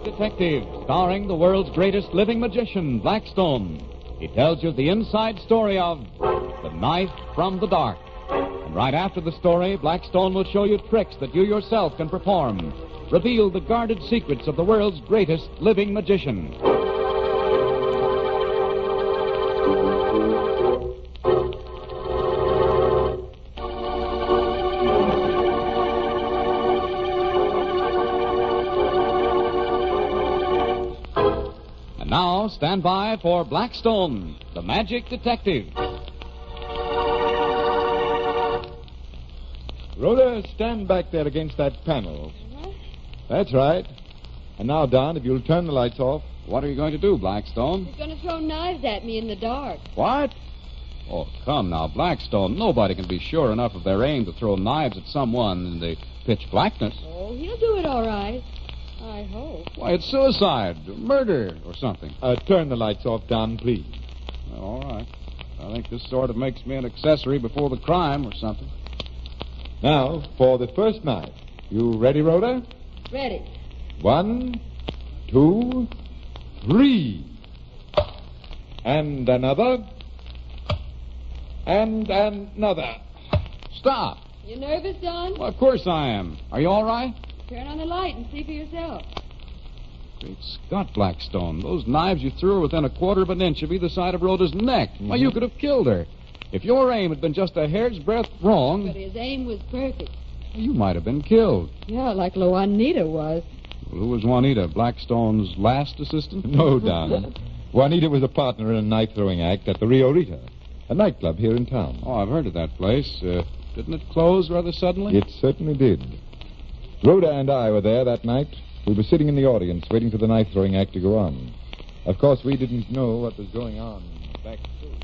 Detective, starring the world's greatest living magician, Blackstone. He tells you the inside story of The Knife from the Dark. And right after the story, Blackstone will show you tricks that you yourself can perform. Reveal the guarded secrets of the world's greatest living magician. Now, stand by for Blackstone, the Magic Detective. Rhoda, stand back there against that panel. That's right. And now, Don, if you'll turn the lights off. What are you going to do, Blackstone? He's going to throw knives at me in the dark. What? Oh, come now, Blackstone. Nobody can be sure enough of their aim to throw knives at someone in the pitch blackness. Oh, he'll do it all right. I hope. Why, it's suicide, murder, or something. Turn the lights off, Don, please. Well, all right. I think this sort of makes me an accessory before the crime or something. Now, for the first knife. You ready, Rhoda? Ready. 1, 2, 3. And another. And another. Stop. You nervous, Don? Well, of course I am. Are you all right? Turn on the light and see for yourself. Great Scott, Blackstone. Those knives you threw were within a quarter of an inch of either side of Rhoda's neck. Mm-hmm. Why, you could have killed her. If your aim had been just a hair's breadth wrong... But his aim was perfect. You might have been killed. Yeah, like Juanita was. Well, who was Juanita? Blackstone's last assistant? No, Don. Juanita was a partner in a knife-throwing act at the Rio Rita, a nightclub here in town. Oh, I've heard of that place. Didn't it close rather suddenly? It certainly did. Rhoda and I were there that night. We were sitting in the audience waiting for the knife-throwing act to go on. Of course, we didn't know what was going on backstage.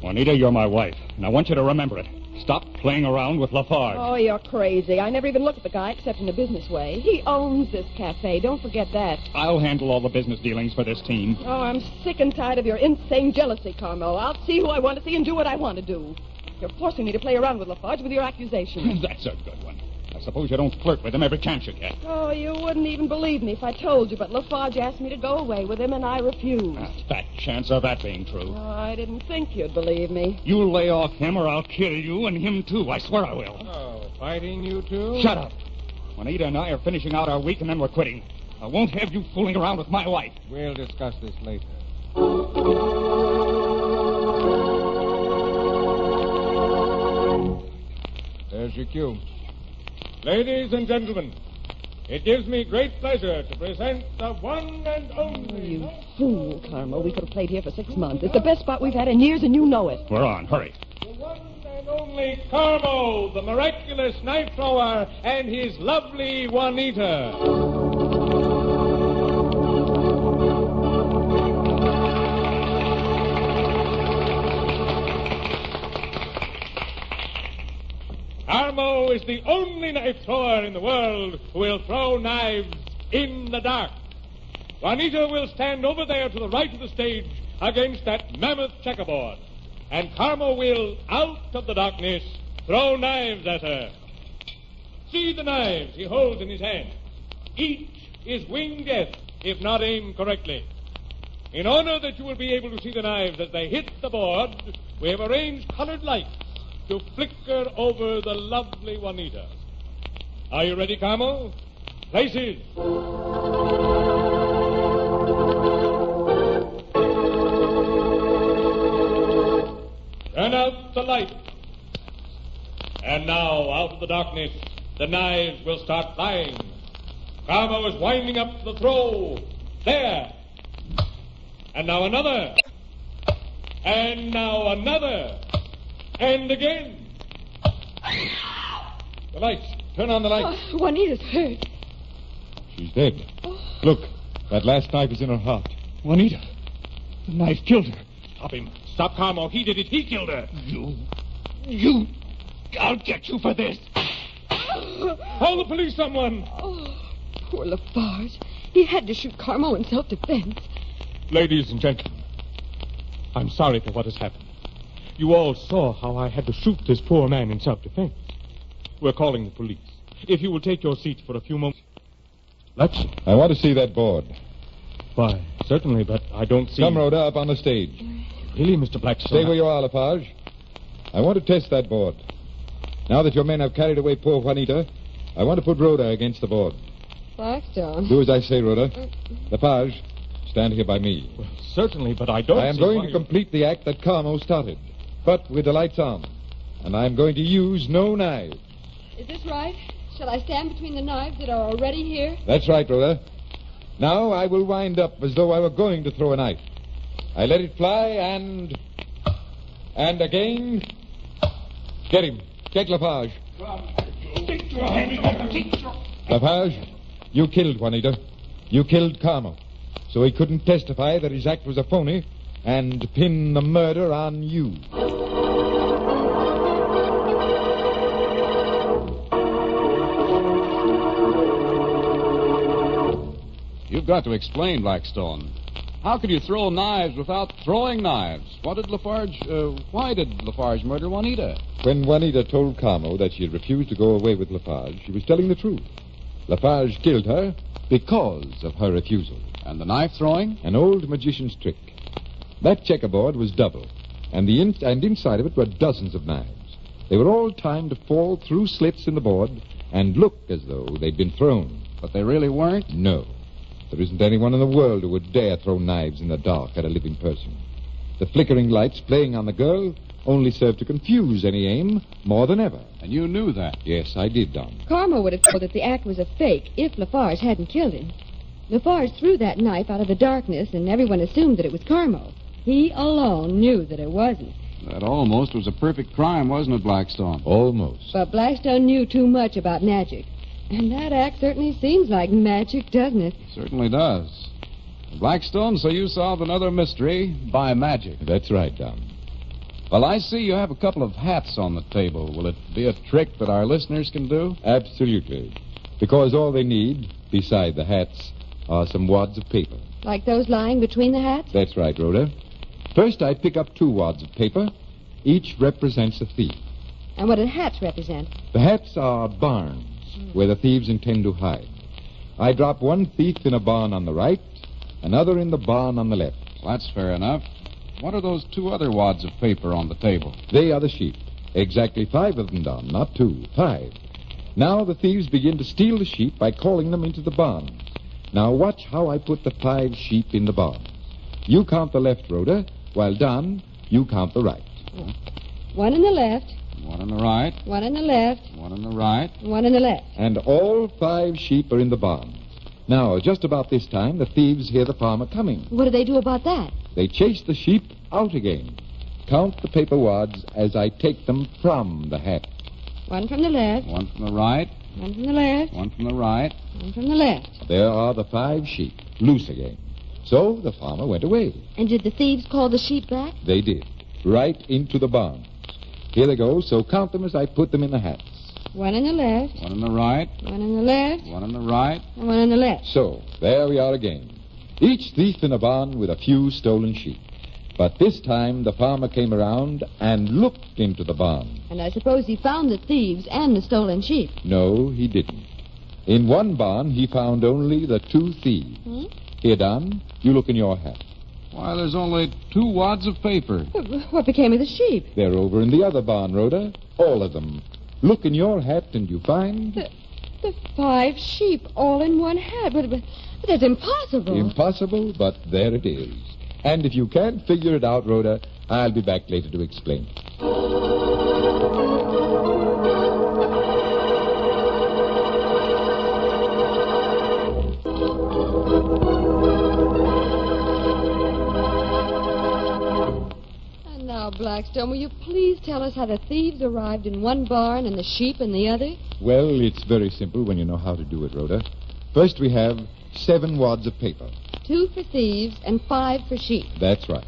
Juanita, you're my wife, and I want you to remember it. Stop playing around with Lafarge. Oh, you're crazy. I never even look at the guy except in a business way. He owns this cafe. Don't forget that. I'll handle all the business dealings for this team. Oh, I'm sick and tired of your insane jealousy, Carmel. I'll see who I want to see and do what I want to do. You're forcing me to play around with Lafarge with your accusations. That's a good one. I suppose you don't flirt with him every chance you get. Oh, you wouldn't even believe me if I told you, but Lafarge asked me to go away with him, and I refused. Fat chance of that being true. Oh, I didn't think you'd believe me. You lay off him or I'll kill you and him, too. I swear I will. Oh, fighting you two? Shut up. Juanita and I are finishing out our week, and then we're quitting. I won't have you fooling around with my wife. We'll discuss this later. There's your cue. Ladies and gentlemen, it gives me great pleasure to present the one and only... Oh, you fool, Carmel. We could have played here for 6 months. It's the best spot we've had in years, and you know it. We're on. Hurry. The one and only Carmo, the miraculous knife thrower, and his lovely Juanita. Carmo is the only knife thrower in the world who will throw knives in the dark. Juanita will stand over there to the right of the stage against that mammoth checkerboard. And Carmo will, out of the darkness, throw knives at her. See the knives he holds in his hand. Each is winged death if not aimed correctly. In order that you will be able to see the knives as they hit the board, we have arranged colored lights to flicker over the lovely Juanita. Are you ready, Carmo? Places. Turn out the light. And now, out of the darkness, the knives will start flying. Carmo is winding up the throw. There. And now another. And now another. And again. The lights. Turn on the lights. Oh, Juanita's hurt. She's dead. Oh. Look, that last knife is in her heart. Juanita, the knife killed her. Stop him. Stop, Carmo. He did it. He killed her. You. I'll get you for this. Call the police, someone. Oh, poor Lafarge. He had to shoot Carmo in self-defense. Ladies and gentlemen, I'm sorry for what has happened. You all saw how I had to shoot this poor man in self-defense. We're calling the police. If you will take your seats for a few moments. Let's... I want to see that board. Why, certainly, but I don't see... Come, Rhoda, up on the stage. Really, Mr. Blackstone? Stay where you are, Lafarge. I want to test that board. Now that your men have carried away poor Juanita, I want to put Rhoda against the board. Blackstone. Do as I say, Rhoda. Lafarge, stand here by me. Well, certainly, but I don't I am see going why to complete the act that Carmo started, but with the lights on. And I'm going to use no knives. Is this right? Shall I stand between the knives that are already here? That's right, Rhoda. Now I will wind up as though I were going to throw a knife. I let it fly and again... Get him. Get Lafarge. Lafarge, you killed Juanita. You killed Carmo. So he couldn't testify that his act was a phony and pin the murder on you. You've got to explain, Blackstone. How could you throw knives without throwing knives? Why did Lafarge murder Juanita? When Juanita told Carmo that she had refused to go away with Lafarge, she was telling the truth. Lafarge killed her because of her refusal. And the knife throwing? An old magician's trick. That checkerboard was double, and inside of it were dozens of knives. They were all timed to fall through slits in the board and look as though they'd been thrown. But they really weren't? No. There isn't anyone in the world who would dare throw knives in the dark at a living person. The flickering lights playing on the girl only served to confuse any aim more than ever. And you knew that? Yes, I did, Don. Carmo would have told that the act was a fake if Lafarge hadn't killed him. Lafarge threw that knife out of the darkness, and everyone assumed that it was Carmo. He alone knew that it wasn't. That almost was a perfect crime, wasn't it, Blackstone? Almost. But Blackstone knew too much about magic. And that act certainly seems like magic, doesn't it? Certainly does. Blackstone, so you solved another mystery by magic. That's right, Don. Well, I see you have a couple of hats on the table. Will it be a trick that our listeners can do? Absolutely. Because all they need, beside the hats, are some wads of paper. Like those lying between the hats? That's right, Rhoda. First, I pick up 2 wads of paper. Each represents a thief. And what do the hats represent? The hats are barns, where the thieves intend to hide. I drop one thief in a barn on the right, another in the barn on the left. That's fair enough. What are those 2 other wads of paper on the table? They are the sheep. Exactly 5 of them, Don, not 2, 5. Now the thieves begin to steal the sheep by calling them into the barns. Now watch how I put the 5 sheep in the barns. You count the left, Rhoda, while Don, you count the right. One in the left, One on the right, one in the left, one on the right. one in the left. And all 5 sheep are in the barns. Now, just about this time, the thieves hear the farmer coming. What do they do about that? They chase the sheep out again. Count the paper wads as I take them from the hat. One from the left, One from the right, one from the left, one from the right. one from the left. There are the 5 sheep, loose again. So the farmer went away. And did the thieves call the sheep back? They did, right into the barns. Here they go, so count them as I put them in the hats. One in the left, One on the right, one in the left, one on the right. and one in the left. So, there we are again. Each thief in a barn with a few stolen sheep. But this time the farmer came around and looked into the barn. And I suppose he found the thieves and the stolen sheep. No, he didn't. In one barn, he found only the 2 thieves. Here, Don, you look in your hat. Why, there's only 2 wads of paper. What became of the sheep? They're over in the other barn, Rhoda. All of them. Look in your hat and you find... The 5 sheep all in one hat. But that's impossible. Impossible, but there it is. And if you can't figure it out, Rhoda, I'll be back later to explain it. And now, Blackstone, will you please tell us how the thieves arrived in one barn and the sheep in the other? Well, it's very simple when you know how to do it, Rhoda. First, we have 7 wads of paper. 2 for thieves and 5 for sheep. That's right.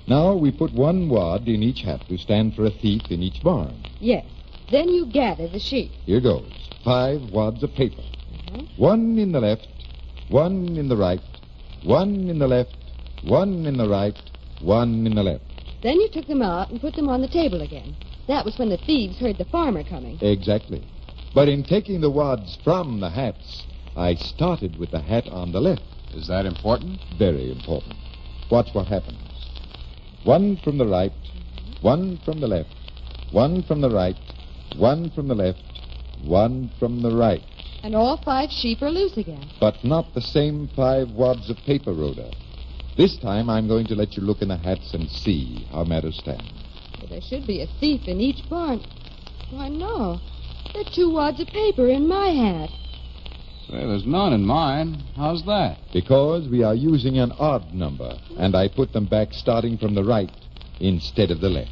Now, we put 1 wad in each hat to stand for a thief in each barn. Yes. Then you gather the sheep. Here goes. 5 wads of paper. Uh-huh. 1 in the left, 1 in the right, 1 in the left, 1 in the right, 1 in the left. Then you took them out and put them on the table again. That was when the thieves heard the farmer coming. Exactly. But in taking the wads from the hats, I started with the hat on the left. Is that important? Very important. Watch what happens. 1 from the right, 1 from the left, 1 from the right, 1 from the left, 1 from the right. And all 5 sheep are loose again. But not the same 5 wads of paper, Rhoda. This time I'm going to let you look in the hats and see how matters stand. Well, there should be a thief in each barn. Why, no. There are 2 wads of paper in my hat. Say, there's none in mine. How's that? Because we are using an odd number, and I put them back starting from the right instead of the left.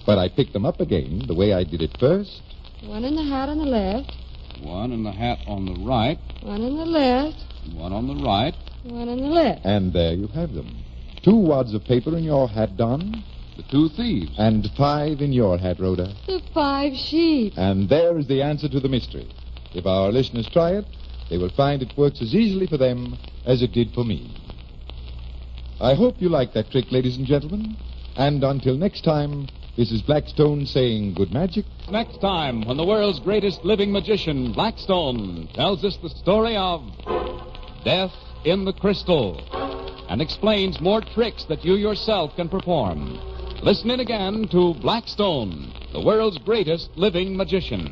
But I picked them up again the way I did it first. 1 in the hat on the left. 1 in the hat on the right, 1 in the left. 1 on the right. 1 in the left. And there you have them. 2 wads of paper in your hat, Don. The 2 thieves. And 5 in your hat, Rhoda. The 5 sheep. And there is the answer to the mystery. If our listeners try it, they will find it works as easily for them as it did for me. I hope you like that trick, ladies and gentlemen. And until next time, this is Blackstone saying good magic. Next time, when the world's greatest living magician, Blackstone, tells us the story of Death in the Crystal and explains more tricks that you yourself can perform. Listen in again to Blackstone, the world's greatest living magician.